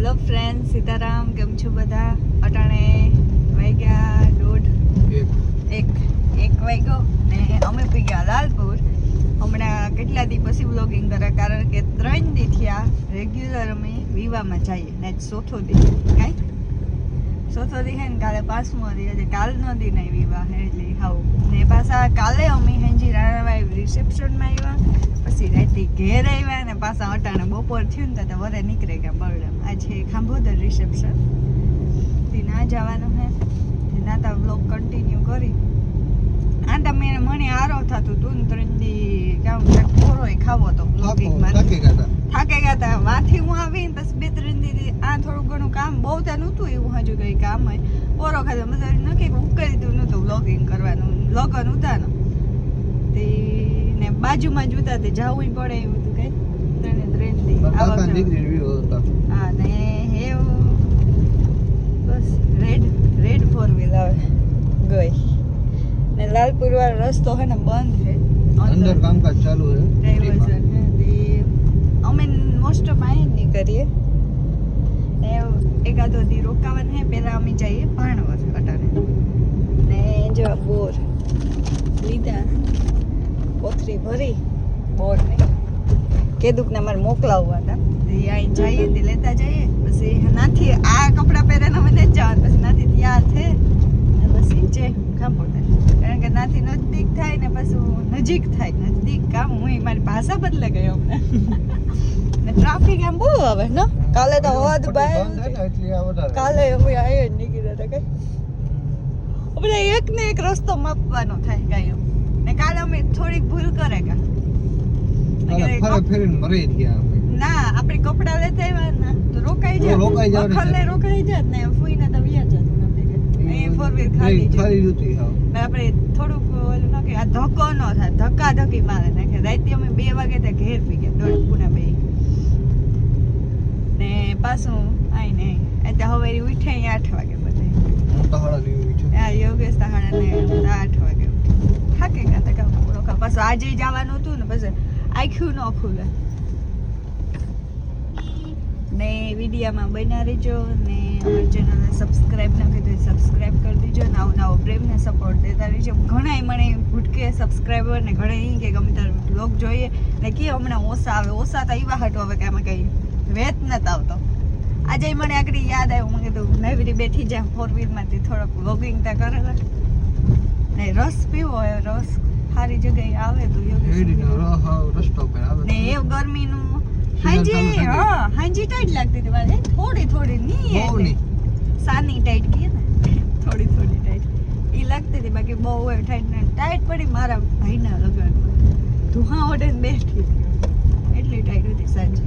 Hello friend, Sitaram. કેમ છો બધા? અટાણે વાગ્યા 1:30 વાગ્યો ને અમે પી ગયા લાલપુર. હમણાં કેટલા દી પછી વ્લોગિંગ કરે, કારણ કે 3 દી થયા રેગ્યુલર અમે વિવામાં જઈએ ને ચોથો દી કાંઈ ચોથો દી હે ને કાલે 5મો દી, એટલે કાલનો દી નહીં વિવાહ એટલે હાવ ને પાછા કાલે અમે હેંજી રાણાવાઈ રિસેપ્શનમાં આવ્યા, પછી રાતે ઘેર આવ્યા ને પાછા અટાણે બપોર થયું ને તો વરે નીકળે ગયા બરડમ. આજે ખાંભોદર રિસેપ્શન થી ના જવાનું હે ના તો બ્લોગ કન્ટિન્યુ કરી. આ તમે મને આરો થતું હતું ને 3 દી કામ થોડોય ખાવો તો બ્લોગિંગમાં થાકે ગયા હતા. વાથી હું આવીને પછી 2-3 દી આ થોડું ઘણું કામ બહુ ત્યાં નહોતું એવું, હજુ કંઈ કામ હોય ઓરો ખાધો મતલબ નક્કી ઉકેલી દીધું નહોતું બ્લોગિંગ કરવાનું, લગન ઉતારનું તે ને બાજુમાં જ ઉતા તે જવું પડે એવું હતું કંઈ 3 દી હા ને એવું બસ રેડ 4 વ્હીલ આવે ગઈ ને લાલપુર વાળો રસ્તો હે ને બંધ છે, અંદર કામકાજ ચાલુ છે. ડાયવર્ઝન હે તે અમે મોસ્ટ ઓફ અહીં નહીં કરીએ ને એકાદો દી રોકાવાનું હે. પહેલા અમે જઈએ ભાણવર અટાણે ને જો બોર લીધા, કોથરી ભરી બોર ને કેદુક ને અમારે મોકલાવવા હતા, અહીં જઈએ તે લેતા જઈએ. પછી નાથી આ કપડાં પહેરીને અમે નથી જવાનું, પછી નાથી તૈયાર છે ને પછી જે ખાંભોદર, કારણ કે નાથી નજદીક થાય ને પાછું નજીક થાય, નજદીક કામ હું મારી ભાષા બદલે ગઈ અમને ને ટ્રાફિક એમ બહુ આવે ને. કાલે તો હદ બાય કાલે અમે આયો જ નીકળ્યા હતા કઈ આપણે એક ને એક રસ્તો માપવાનો થાય ગાયો ને. કાલે અમે થોડીક ભૂલ કરે કા ના આપણે કપડા લેતા આવ્યા ને તો રોકાઈ જાય ને ફૂઈને તો વ્યા જતું આપણે 4 વ્હીલ ખાલી જતી આપણે થોડુંક ઓલું ન કે આ ધક્કો ન થાય, ધક્કા ધક્કી મારે નાખે. રાતે અમે 2 વાગે ત્યાં ઘેર પી ગયા 1:30 ને પાછું આઈને એટલે હવે ઉઠે 8 વાગે બધા યોગેશ તહાડા ને 8 વાગે થાકે ગયા તા રોકા. પાછું આજે જવાનું હતું ને પછી આખ્યું ન ખુલે ને. વિડીયામાં બન્યા રહેજો ને અમારી ચેનલને સબસ્ક્રાઈબ ન કરી તો સબસ્ક્રાઈબ કરી દેજો. નવો પ્રેમને સપોર્ટ દેતા રહેજો. ઘણાય મને ભૂટકે સબસ્ક્રાઈબર ને ઘણા એ કે ગમે ત્યારે બ્લોગ જોઈએ ને કે હમણાં ઓછા આવે, ઓછા તો એવા હાટો આવે કે આમાં કંઈ વેત નથી આવતો. આજે મને આગળ યાદ આવ્યું, મેં કીધું નવીરી બેઠી જાય 4 વ્હીલમાંથી થોડોક વ્લોગિંગ ત્યાં કરેલા ને રસ પીવો હોય, રસ સારી જગ્યાએ આવે તો ને એ ગરમીનું હાંજી હાંજી ટાઈટ લાગતી હતી મારે, થોડી નહીં સાની ટાઈટ કહીએ ને થોડી ટાઈટ એ લાગતી હતી, બાકી બહુ ટાઈટ પડી. મારા ભાઈના લગ્નમાં ધુહા ઓઢે બેઠી હતી એટલી ટાઈટ હતી સાંજે.